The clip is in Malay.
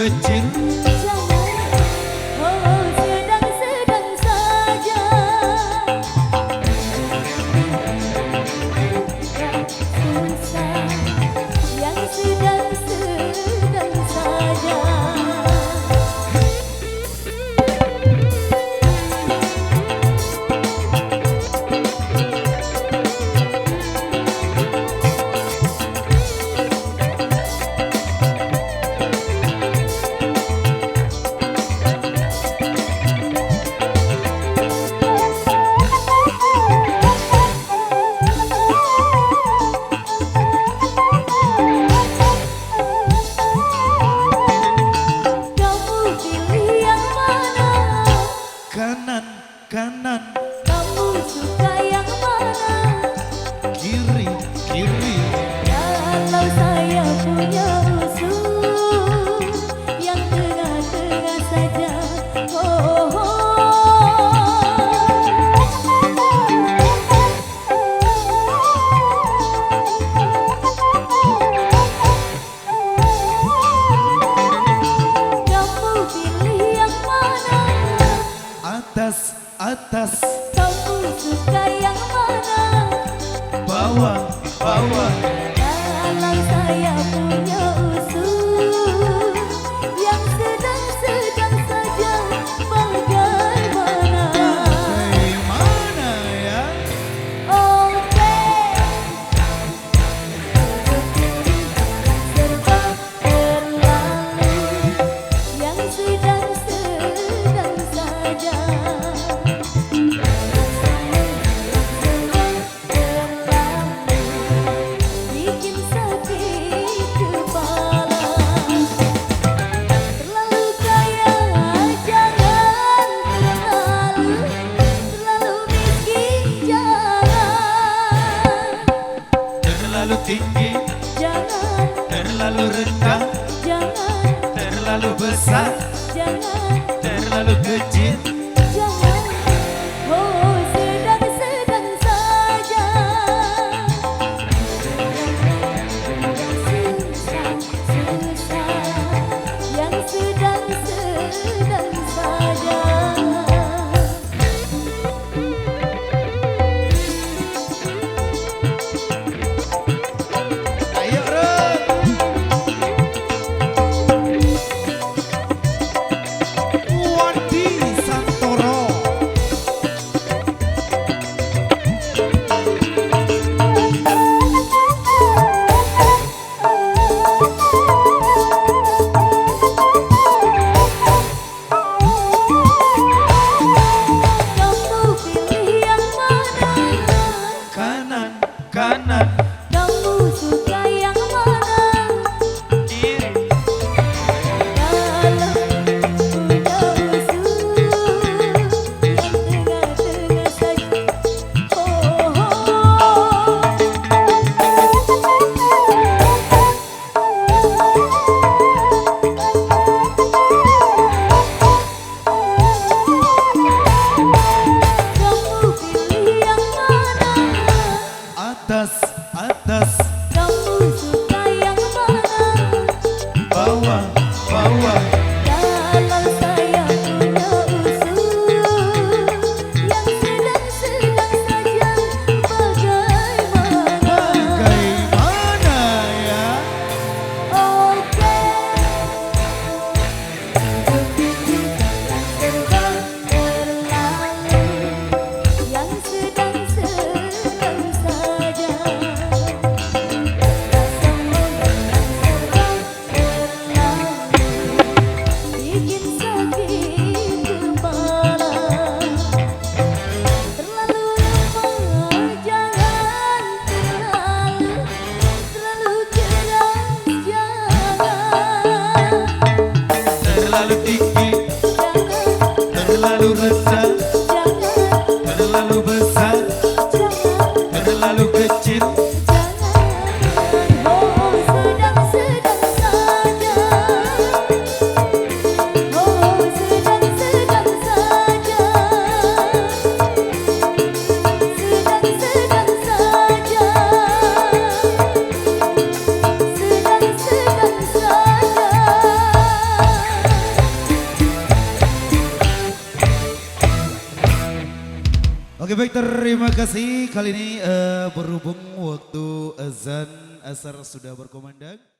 kecil. Kanan, kamu suka yang mana? kiri, Kalau saya punya musuh yang tengah-tengah saja. Oh, kamu pilih yang mana? atas, Kamu suka yang mana? bawah. Kalau saya punya usul yang sedang-sedang saja, bagaimana? Bagaimana ya? Oke, serba berlalu yang sedang-sedang saja. Bikin sakit kepala. Terlalu kaya jangan, terlalu miskin jangan, Terlalu tinggi, jangan, terlalu rendah, jangan, terlalu besar, jangan, terlalu kecil. jangan. Oh, sedang-sedang saja. Susah, yang sedang-sedang saja. Ayo Ron. Wandi Santoro. Kamu pilih yang mana? Kanan, Kamu suka yang mana? kiri, Kalau punya musuh yang tengah-tengah saja. Kamu pilih yang mana? atas, Kamu suka yang mana? bawah. Kalau saya punya usul yang sedang-sedang saja, bagaimana? Bagaimana ya? Oke, serba berlalu yang sedang-sedang saja. Semua serba berlalu bikin sakit kepala. Terlalu lemah jangan, terlalu keras jangan, Terlalu tinggi, terlalu rendah, jangan, terlalu besar, jangan, terlalu kecil. jangan. Oh, sedang-sedang saja. Oh, sedang-sedang saja. Sedang-sedang saja. Sedang-sedang saja. Oke baik, terima kasih. Kali ini berhubung waktu azan asar sudah berkumandang.